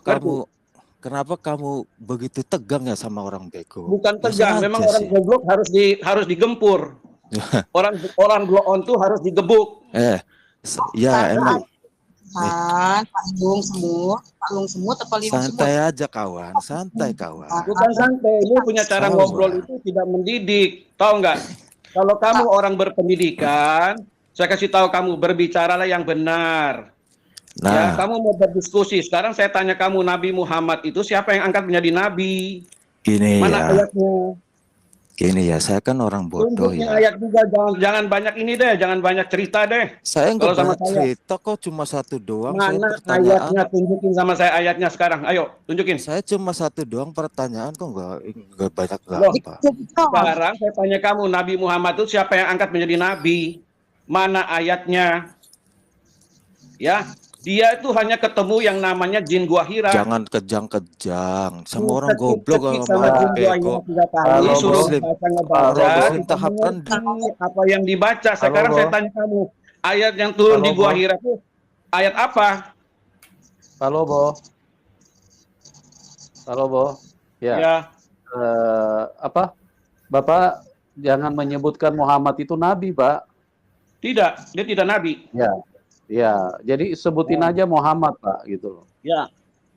kamu begitu tegang ya sama orang bego? Bukan Ya tegang, memang saja orang sih. goblok harus digempur. orang blow on tuh harus digebuk. Ya emang. Palung semut apa lima semut? Santai aja kawan, santai kawan. Bukan santai, lu punya cara ngobrol itu tidak mendidik, tahu nggak? Kalau kamu orang berpendidikan, saya kasih tahu kamu berbicaralah yang benar. Ya, kamu mau berdiskusi. Sekarang saya tanya kamu, Nabi Muhammad itu siapa yang angkat menjadi nabi? Mana ayatnya? Gini ya, saya kan orang bodoh Tunjukin ya. ayat juga, jangan banyak ini deh, jangan banyak cerita deh. Saya nggak sama banyak cerita kok, cuma satu doang. Mana saya ayatnya? Tunjukin sama saya ayatnya sekarang. Ayo, tunjukin. Saya cuma satu doang pertanyaan kok nggak banyak Loh, apa. sekarang saya tanya kamu, Nabi Muhammad itu siapa yang angkat menjadi nabi? Mana ayatnya? Ya, dia itu hanya ketemu yang namanya jin gua hira. Jangan kejang-kejang. Semua orang goblok sama jin gua hira. Kalau Suruh Muslim, baca, tahap rendah. apa yang dibaca. Sekarang saya tanya kamu, ayat yang turun di gua hira itu ayat apa? Halo, Bo. Ya. Apa? Bapak jangan menyebutkan Muhammad itu nabi, Pak. Tidak, dia tidak nabi. Ya, jadi sebutin aja Muhammad, Pak, gitu loh. Ya,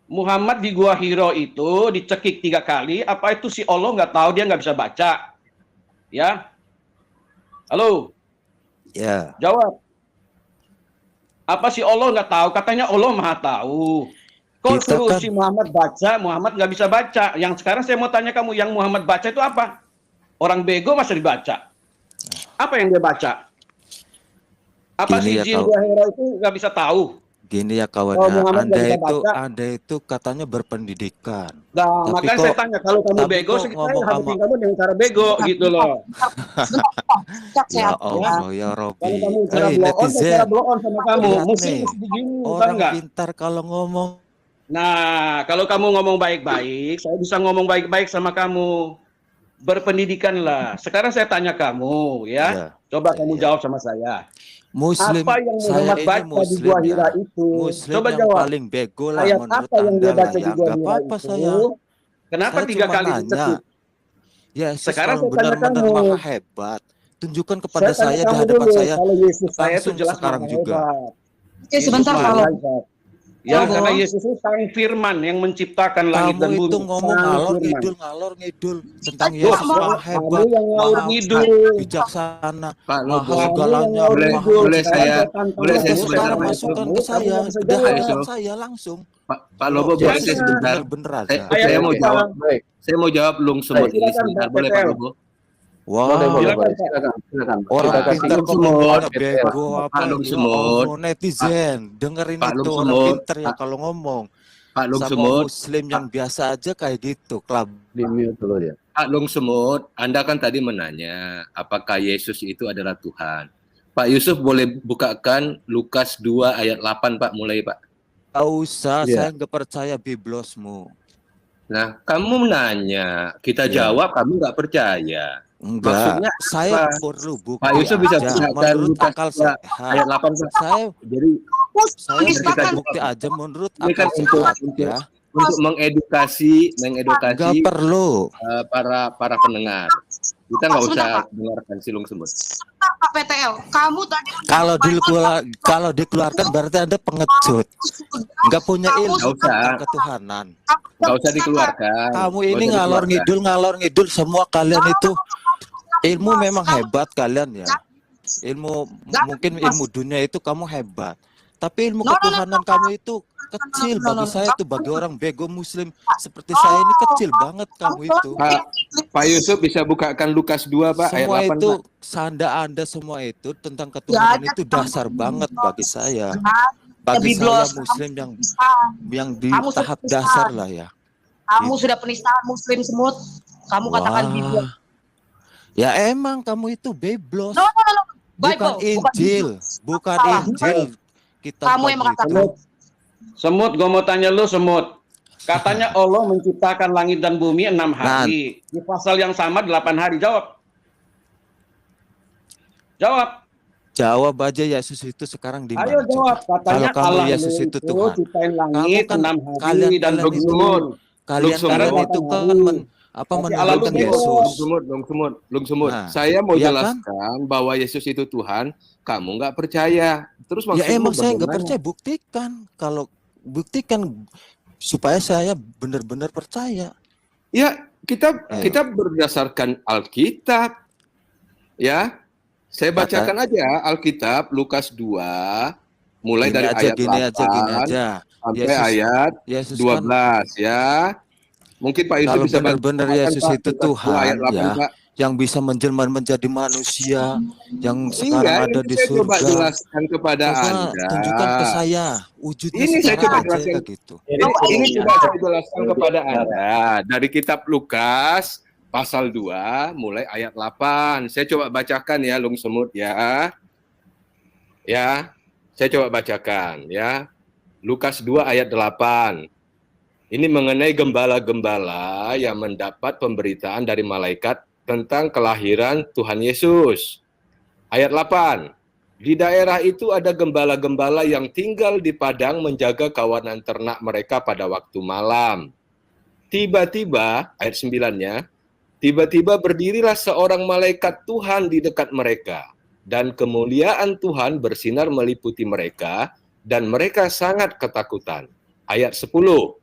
Muhammad di Gua Hiro itu dicekik 3 kali. Apa itu si Allah nggak tahu, dia nggak bisa baca. Ya, halo. Ya. Jawab. Apa si Allah nggak tahu? Katanya Allah Maha tahu. Kok Kita suruh kan- si Muhammad baca, Muhammad nggak bisa baca. Yang sekarang saya mau tanya kamu, yang Muhammad baca itu apa? Orang bego masa dibaca? Apa yang dia baca? Apa Gini si ya, jin kau- gua hero itu nggak bisa tahu? Gini ya kawan, Oh, ya, Muhammad nggak bisa baca. Anda itu katanya berpendidikan. Nah, Tapi makanya kok- saya tanya, kalau kamu tapi bego, kok saya ngomong hadapin sama- kamu dengan cara bego gitu loh. Cak Ya sehat. Allah ya Kalau Robbi. kamu cara blow on, saya Netizen, cara blow on sama kamu. lihat Mesti nih, begini, tahu orang nggak? pintar kalau ngomong. Nah, kalau kamu ngomong baik-baik, saya bisa ngomong baik-baik sama kamu. Berpendidikanlah. Sekarang saya tanya kamu, ya. Ya, Coba kamu ya. jawab sama saya. Muslim, Apa yang saya Muhammad ini baca di Muslim Gua ya. Hira itu? Muslim Coba yang jawab. paling bego lah Ayat menurut apa yang Anda dia lah baca ya. di Gua Nggak Hira apa-apa itu? saya. Kenapa Saya 3 cuma kali nanya. disebut? Yesus Sekarang kalau saya tanya benar-benar kamu. maha hebat, tunjukkan kepada Saya tanya saya di kamu hadapan dulu, saya kalau Yesus saya itu langsung jelas sekarang maha juga. hebat. Oke, sebentar Yesus kalau maha hebat. Ya, Kalau- karena Yesus itu sang firman yang menciptakan langit dan Kamu bumi. itu ngomong Sang ngalor firman. ngidul tentang Aduh, Yesus kamu- maha Kamu hebat, yang ngawur maha ngidul. bijaksana, Pak maha Lobo, Kamu yang segalanya, ngawur boleh- maha ngidul. boleh Sekarang saya- tantang boleh Udah saya kamu, sebentar, sekarang Pak masukkan kamu ke nggak saya, bisa udah jawab. hadapan Yusuf. saya langsung. Pak Kalau Lobo, boleh Yesus saya itu sebentar? bener-bener Saya, aja. Ayat saya mau apa? jawab. Baik, Saya mau jawab Lung Semut ini Silakan, sebentar, Pak boleh Pak Petel. Lobo? boleh, Wow, boleh, Silakan, boleh. Pak. Silakan. orang Kita kasih pintar kok Semut. ngomongnya Pak bego apa? Pak Lung Ya Semut. Allah, netizen, dengerin Pak itu Lung orang Semut. pintar ya kalau ngomong. Pak Lung Sama Semut. Muslim yang biasa aja kayak gitu, klub. di mute dulu ya. Pak Lung Semut, Anda kan tadi menanya apakah Yesus itu adalah Tuhan. Pak Yusuf boleh bukakan Lukas 2 ayat 8 Pak, mulai Pak. Gak usah, Iya. saya nggak percaya biblosmu. Nah, kamu nanya, kita Iya. jawab, kamu nggak percaya. Enggak, Maksudnya saya apa? perlu bukti Pak Yusuf bisa aja. bukakan Menurut Lukas akal 2 sehat, ayat 8 Pak. saya Jadi saya Disahkan. beri bukti aja menurut ini kan akal untuk sehat ya. untuk mengedukasi Nggak perlu. para pendengar. Kita nggak usah Sebentar, Pak. dengarkan silung semut. Pak PTL, kamu tadi Kalau dikeluarkan berarti Anda pengecut, nggak punya ilmu Nggak usah. tentang ketuhanan. Nggak usah dikeluarkan. Kamu Nggak ini usah ngalor dikeluarkan. ngidul semua kalian itu ilmu memang hebat kalian ya. Mungkin ilmu dunia itu kamu hebat. Tapi ilmu ketuhanan kamu itu kecil bagi saya itu, bagi orang bego Muslim seperti saya ini kecil banget kamu itu. Pak Yusuf bisa bukakan Lukas 2 Pak ayat Semua 8 itu Pak. sanda Anda semua itu tentang ketuhanan itu dasar banget bagi saya. Bagi saya Muslim yang di Kamu tahap sudah dasar lah ya. Kamu sudah penistaan Muslim semut. Kamu katakan Wah. Bible. Ya emang kamu itu beblos. No. Bukan Injil, bukan Salah. Injil. Kita Kamu yang mengatakan. Semut, semut, gue mau tanya lu semut. Katanya Allah menciptakan langit dan bumi 6 hari. Di pasal yang sama 8 hari. Jawab. Jawab. Jawab aja Yesus itu sekarang di mana? Ayo jawab. coba? Katanya Kalau Allah Yesus itu Tuhan. ciptain langit Kamu kan- 6 hari kalian- dan kalian bumi. itu- Kalian Sekarang itu kan Tapi Allah menurunkan lu Yesus. Lung semut. Nah, Saya mau iya jelaskan bahwa Yesus itu Tuhan, kamu nggak percaya. Terus Ya maksudmu emang saya nggak bagaimana? percaya, buktikan. Kalau buktikan supaya saya benar-benar percaya. Ya, kita Ayo. kita berdasarkan Alkitab. Ya. Saya bacakan aja Alkitab Lukas 2 mulai dari ayat 8 sampai Yesus- ayat Yesus 12 ya. Mungkin Pak Yusuf Kalau bisa benar-benar bacakan, Yesus Pak, itu Lukas 2 Tuhan, ayat 8, ya, Pak. yang bisa menjelma menjadi manusia, yang sekarang Iya, ada ini di saya coba surga. jelaskan kepada Coba Anda. tunjukkan ke saya wujudnya Ini saya sekarang coba aja jelaskan. kayak gitu. Ini coba saya jelaskan kepada Anda dari kitab Lukas pasal 2 mulai ayat 8. Saya coba bacakan ya Lung Semut ya. Ya. Saya coba bacakan ya. Lukas 2 ayat 8. Ini mengenai gembala-gembala yang mendapat pemberitaan dari malaikat tentang kelahiran Tuhan Yesus. Ayat 8. Di daerah itu ada gembala-gembala yang tinggal di padang menjaga kawanan ternak mereka pada waktu malam. Tiba-tiba, ayat 9-nya, tiba-tiba berdirilah seorang malaikat Tuhan di dekat mereka, dan kemuliaan Tuhan bersinar meliputi mereka, dan mereka sangat ketakutan. Ayat 10.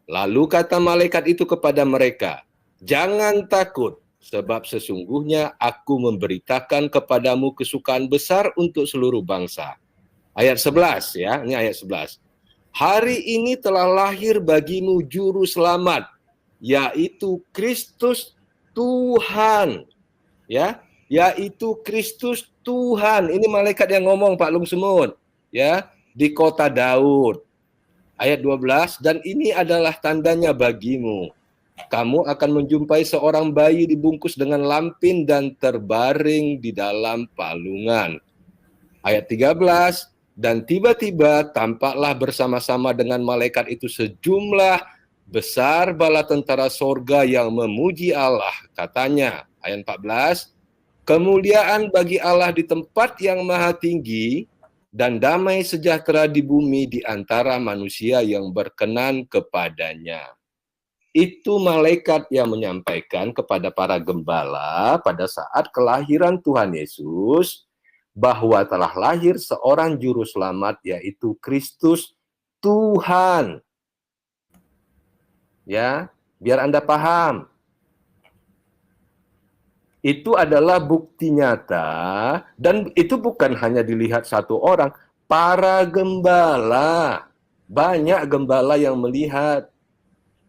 Lalu kata malaikat itu kepada mereka, jangan takut, sebab sesungguhnya aku memberitakan kepadamu kesukaan besar untuk seluruh bangsa. Ayat 11 ya, ini ayat 11. Hari ini telah lahir bagimu juru selamat, yaitu Kristus Tuhan. Ya, yaitu Kristus Tuhan. Ini malaikat yang ngomong, Pak Lung Semut, ya, di kota Daud. Ayat 12, dan ini adalah tandanya bagimu. Kamu akan menjumpai seorang bayi dibungkus dengan lampin dan terbaring di dalam palungan. Ayat 13, dan tiba-tiba tampaklah bersama-sama dengan malaikat itu sejumlah besar bala tentara sorga yang memuji Allah. Katanya, ayat 14, kemuliaan bagi Allah di tempat yang maha tinggi dan damai sejahtera di bumi di antara manusia yang berkenan kepadanya. Itu malaikat yang menyampaikan kepada para gembala pada saat kelahiran Tuhan Yesus, bahwa telah lahir seorang juru selamat, yaitu Kristus Tuhan. Ya, biar Anda paham. Itu adalah bukti nyata, dan itu bukan hanya dilihat satu orang, para gembala. Banyak gembala yang melihat.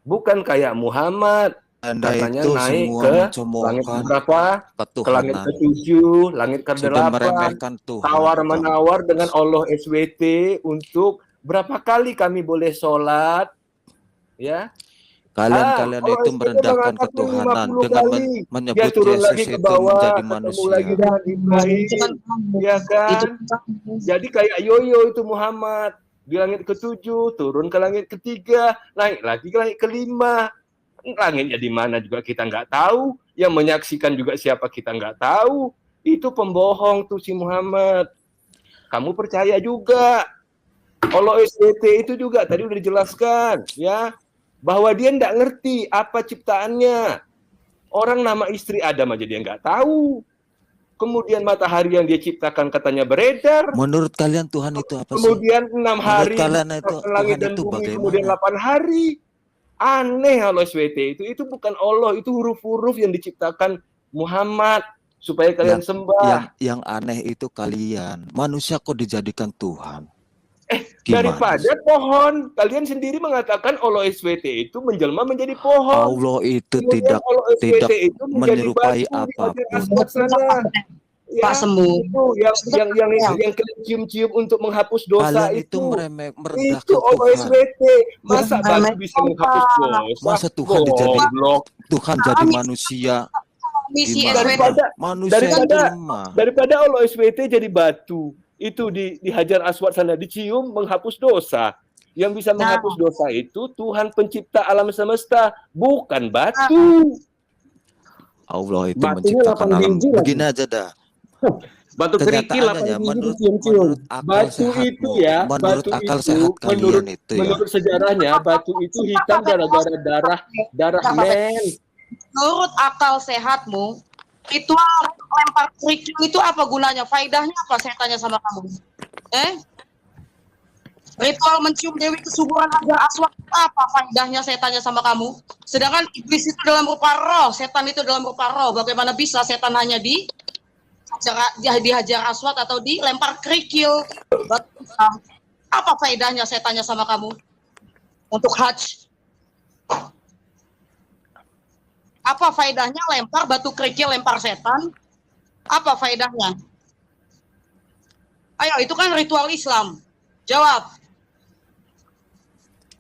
Bukan kayak Muhammad, Anda katanya itu naik semua ke mencemoohkan langit berapa? Ke langit ketuhanan, ke-7, langit sudah ke-8, meremehkan Tuhan. tawar-menawar dengan Allah SWT untuk berapa kali kami boleh sholat, ya. Kalian Allah itu SWT merendahkan mengatakan ketuhanan 50 dengan kali. Dia menyebut turun Yesus lagi ke itu bawah, menjadi ketemu manusia. lagi dengan Ibrahim, ya kan? Jadi kayak yoyo itu Muhammad. Di langit ke-7, turun ke langit ke-3, naik lagi ke langit ke-5. Langitnya di mana juga kita nggak tahu, yang menyaksikan juga siapa kita nggak tahu. Itu pembohong tuh si Muhammad. Kamu percaya juga. Allah SWT itu juga tadi udah dijelaskan, ya, bahwa dia nggak ngerti apa ciptaannya. Orang nama istri Adam aja dia nggak tahu. Kemudian matahari yang dia ciptakan katanya beredar. Menurut kalian Tuhan itu apa sih? Kemudian 6 hari kalian itu langit Tuhan dan itu bumi, bagaimana? kemudian 8 hari. Aneh Allah SWT itu bukan Allah, itu huruf-huruf yang diciptakan Muhammad supaya kalian sembah. Yang aneh itu kalian, manusia kok dijadikan Tuhan? Gimana Daripada sih? pohon, kalian sendiri mengatakan Allah SWT itu menjelma menjadi pohon. Allah itu Kemudian Allah SWT tidak itu menjadi menyerupai batu di Hajar apapun. Aswad sana. Ya, Pak sembuh. itu yang kalian cium-cium untuk menghapus dosa Kalian itu itu merendahkan Allah Tuhan. SWT. Masa batu bisa menghapus dosa? Masa Tuhan dijadikan Goblok. Tuhan jadi manusia? Misi Gimana? SWT. Manusia itu lemah. Daripada Allah SWT jadi batu, itu di Hajar Aswad sana dicium menghapus dosa. Yang bisa menghapus dosa itu Tuhan pencipta alam semesta, bukan batu. Allah itu Batunya menciptakan 8 alam. biji lagi. Begini aja dah. Batu kerikil 8 biji menurut dicium-cium. akal Batu sehatmu, itu ya, menurut batu akal itu, sehat kalian itu ya. menurut sejarahnya batu itu hitam gara-gara darah men. Menurut akal sehatmu, ritual lempar kerikil itu apa gunanya? Faedahnya apa? Saya tanya sama kamu. Ritual mencium Dewi Kesuburan Hajar Aswad apa faedahnya? Saya tanya sama kamu. Sedangkan iblis itu dalam rupa roh, setan itu dalam rupa roh. Bagaimana bisa setan hanya di Hajar Aswad atau dilempar kerikil? Apa faedahnya? Saya tanya sama kamu. Untuk haji. Apa faedahnya lempar batu kerikil, lempar setan? Apa faedahnya? Ayo, itu kan ritual Islam. Jawab.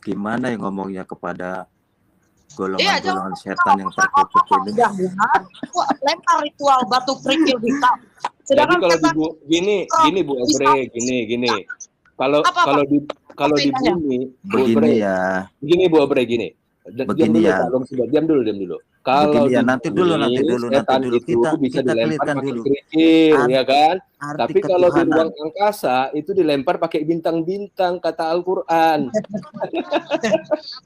Gimana yang ngomongnya kepada Iya, golongan-golongan setan yang terkutuk ini? Lempar ritual batu kerikil hitam. Jadi Sedangkan kalau setan gini Bu Abre, gini. Kalau di bumi, begini Bu Abre, gini. Begini ya. Diam dulu. Kalau Begini ya, di nanti dulu setan itu bisa kita dilempar kelihatan pakai dulu. kerikil, ya kan? Tapi kalau di ketuhanan. ruang angkasa itu dilempar pakai bintang-bintang kata Al-Qur'an.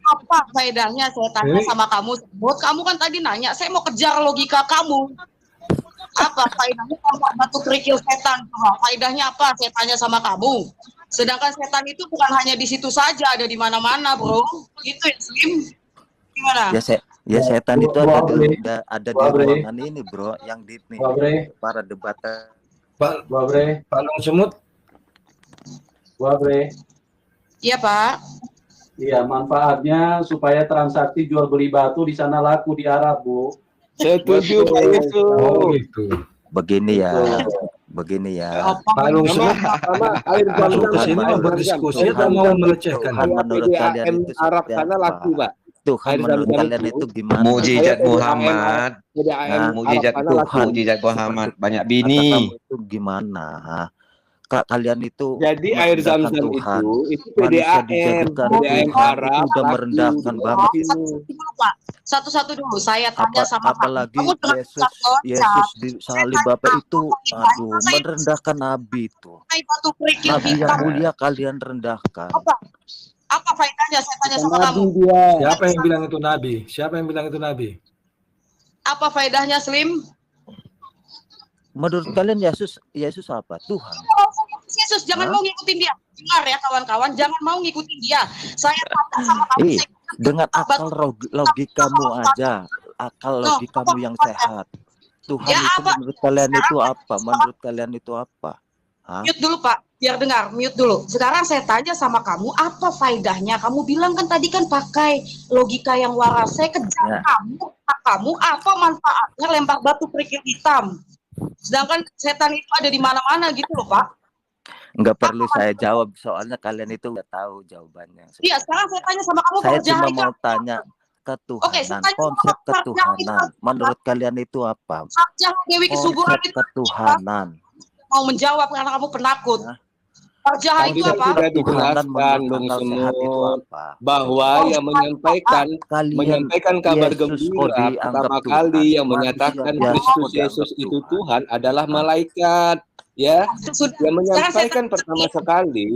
apa faedahnya? Saya tanya sama kamu. Buat kamu kan tadi nanya, saya mau kejar logika kamu. Apa faedahnya kalau batu kerikil setan? Faedahnya apa? Saya tanya sama kamu. Sedangkan setan itu bukan hanya di situ saja, ada di mana-mana, bro. Gitu ya, Slim. Gimana? Ya setan itu ada di ruangan ini, bro, yang para debat. Pak Lung Semut, Bu Abre. Iya, Pak. Iya, manfaatnya supaya transaksi jual beli batu di sana laku di Arab, Bu. Setuju Pak Yusuf. gitu. Begini ya, Betul. begini ya. Apa Pak Lung Semut Sama air masuk ke zam-zam, sini Pak, mau air berdiskusi zam-zam. atau mau melecehkan? Tuhan menurut kalian PDAM itu Arab seperti sana apa? laku, Pak. Tuhan Air menurut zam-zam kalian itu itu gimana? Mujizat PDAM Muhammad, PDAM Arab mujizat sana laku. mujizat Muhammad, banyak Kata bini. kamu itu gimana? Kalian itu Jadi air merendahkan zam-zam Tuhan. itu Manusia PDAM, dijadikan PDAM Tuhan Arab itu udah laku merendahkan di banget. sini. Satu-satu dulu, Pak. Satu-satu dulu. Saya tanya sama kamu. Apalagi Kamu jangan Yesus loncat-loncat. disalib Saya Bapak tanya itu, kamu, aduh, saya merendahkan Nabi itu. pakai batu kerikil Nabi yang hitam. mulia kalian rendahkan. Apa faedahnya? Saya tanya sama kamu. dia. Siapa yang bilang itu Nabi? Siapa yang bilang itu Nabi? Apa faedahnya, Slim? Menurut kalian Yesus apa? Tuhan. Yesus, jangan Hah? mau ngikutin dia. Dengar ya kawan-kawan, jangan mau ngikutin dia. Saya tanya sama kamu. Ih, dengan akal logikamu aja, akal logikamu yang sehat. Tuhan Ya, itu apa? menurut kalian Sekarang itu apa? Menurut kalian itu apa? Hah? Mute dulu, Pak. Biar dengar, mute dulu. Sekarang saya tanya sama kamu, apa faedahnya? Kamu bilang kan tadi kan pakai logika yang waras. Saya kejar Ya. kamu apa manfaatnya lempar batu kerikil hitam? Sedangkan setan itu ada di mana-mana gitu loh, Pak. Nggak perlu saya jawab, soalnya kalian itu udah tahu jawabannya. Iya, sekarang saya tanya sama kamu, Saya Farjah cuma itu mau apa? tanya Oke, saya ketuhanan, tanya sama konsep Farjah itu ketuhanan. apa? Menurut kalian itu apa? Farjah Dewi Kesuburan Konsep itu ketuhanan. mau menjawab karena kamu penakut. Hah? Farjah itu Tidak apa? sudah Ketuhanan dijelaskan menurut Lung akal sehat itu Semut apa? bahwa yang menyampaikan Kalian kabar Yesus kok gembira dianggap pertama Tuhan. kali yang Manusia menyatakan biasa Kristus kok dianggap Yesus itu Tuhan. Tuhan adalah Hah? malaikat, ya. Sudah. Yang menyampaikan pertama sekali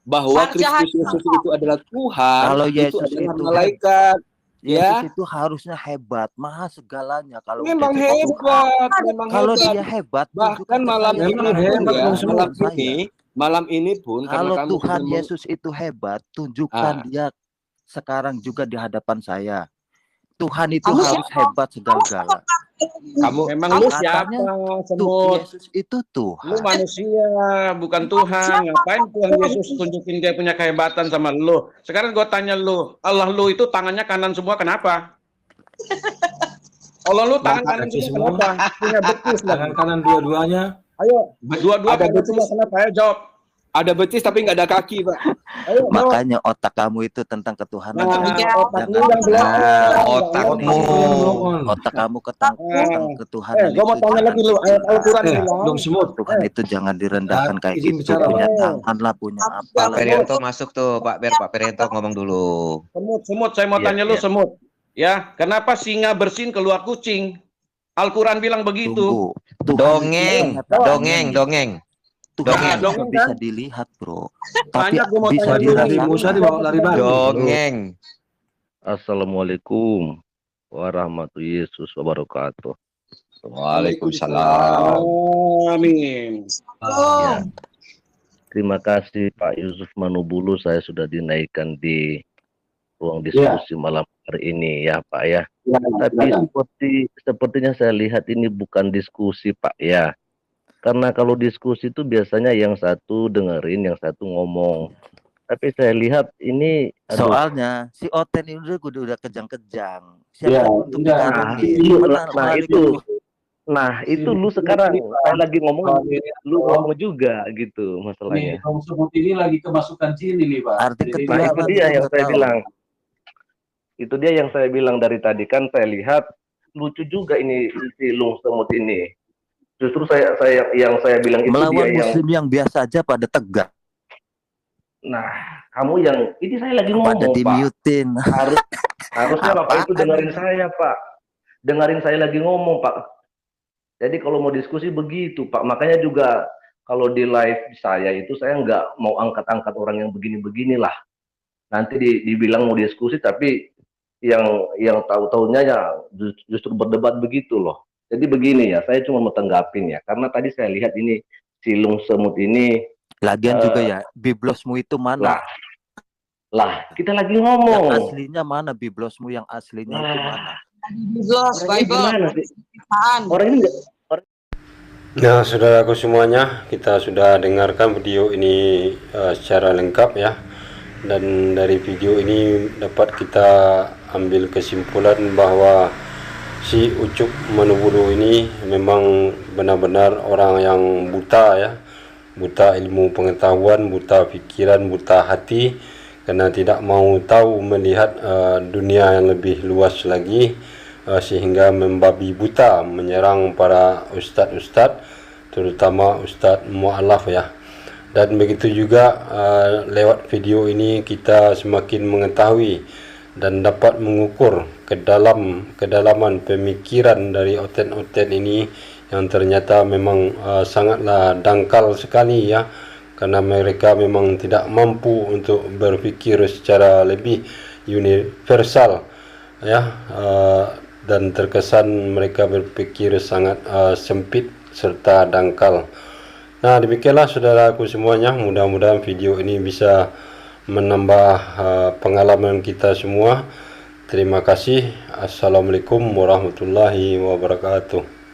bahwa Kristus Yesus itu adalah Tuhan, Kalau itu Yesus adalah itu malaikat. Yesus Ya, itu harusnya hebat, maha segalanya. Kalau memang udah jadi Tuhan. hebat, memang Kalau hebat. dia hebat, Bahkan tunjukkan ke malam saya ini Memang pun hebat, ya, Lung Semut. malam ini pun Kalau karena kamu Tuhan sudah Yesus itu hebat, tunjukkan Ah. dia sekarang juga di hadapan saya. Tuhan itu Kamu harus hebat segala-gala. memang Kamu lu siapa, Tuh, Semut? Yesus itu Lu Tuhan. manusia, bukan Tuhan. Ngapain Tuhan Yesus tunjukin dia punya kehebatan sama lu? Sekarang gue tanya lu, Allah lu itu tangannya kanan semua, kenapa? Allah lu tangan kanan kaki semua, semua. kenapa? Punya betis lah. Tangan kanan dua-duanya. Ayo, dua-dua Ada kanan semua, kenapa? Ayo jawab. Ada betis tapi nggak ada kaki, Pak. Ayo, jawab. Makanya otak kamu itu tentang ketuhanan. Nah, Jangan- otak lu yang jangan- belum. otakmu. Otak kamu tentang ketuhanan Gue mau tanya lagi lu, ayat Al-Quran bilang. Lung Semut. Tuhan itu jangan direndahkan kayak izin gitu. bicara, Punya Pak. tangan lah, punya apa Pak lah. Perianto masuk tuh, Pak Perianto ngomong dulu. Semut, saya mau Iya, tanya lu, iya. Semut. Ya, kenapa singa bersin keluar kucing? Al-Quran bilang begitu. Tunggu. Tuhan Dongeng, itu nyata- dongeng, dongeng. Tuhan Dongeng. itu Dongeng, bisa kan? dilihat, bro. Tapi Banyak gua mau bisa tanya Tadi dulu. Nabi dirasakan. Musa dibawa lari batu. Dongeng. Assalamualaikum warahmatullahi wabarakatuh. Waalaikumsalam. Amin. Ya. Terima kasih Pak Yusuf Manubulu, saya sudah dinaikkan di ruang diskusi malam hari ini ya Pak ya. Tapi sepertinya saya lihat ini bukan diskusi Pak ya. Karena kalau diskusi itu biasanya yang satu dengerin, yang satu ngomong. Tapi saya lihat ini Soalnya si Oten ini udah kejang-kejang. Siapa Ya, yang untuk enggak. ditaruh Nah itu lu sekarang saya lagi ngomong, lu ngomong juga gitu Nih, masalahnya. Om Semut ini lagi kemasukan jin ini, Pak. Arti Jadi ketua Nah itu dia yang saya tahu. bilang. Itu dia yang saya bilang dari tadi, kan saya lihat lucu juga ini si Lung Semut ini. Justru yang saya bilang itu Melawan dia yang, muslim yang biasa aja pada tegak, nah kamu yang ini saya lagi pada ngomong Pak. di-mutein. Harusnya Bapak itu Apaan? dengerin saya Pak. Dengerin saya lagi ngomong Pak. Jadi kalau mau diskusi begitu Pak. Makanya juga kalau di live saya itu saya nggak mau angkat-angkat orang yang begini-beginilah. Nanti dibilang mau diskusi tapi yang tahu-tahunya ya justru berdebat begitu loh. Jadi begini ya, saya cuma mau tanggapin ya. Karena tadi saya lihat ini si Lung Semut ini Lagian juga ya, biblosmu itu mana? lah kita lagi Yang ngomong. aslinya mana biblosmu yang aslinya itu mana? Biblos, Orangnya Bible. gimana sih? Apaan? Orang ini nggak Nah, saudaraku semuanya, kita sudah dengarkan video ini secara lengkap ya. Dan dari video ini dapat kita ambil kesimpulan bahwa si Ucup Manubulu ini memang benar-benar orang yang buta ya. Buta ilmu pengetahuan, buta pikiran, buta hati, karena tidak mau tahu melihat dunia yang lebih luas lagi, sehingga membabi buta menyerang para ustadz-ustadz, terutama ustadz mu'alaf ya. Dan begitu juga lewat video ini kita semakin mengetahui dan dapat mengukur kedalaman pemikiran dari oten-oten ini yang ternyata memang sangatlah dangkal sekali ya, karena mereka memang tidak mampu untuk berpikir secara lebih universal ya, dan terkesan mereka berpikir sangat sempit serta dangkal. Nah, demikianlah saudaraku semuanya, mudah-mudahan video ini bisa menambah pengalaman kita semua. Terima kasih. Assalamualaikum warahmatullahi wabarakatuh.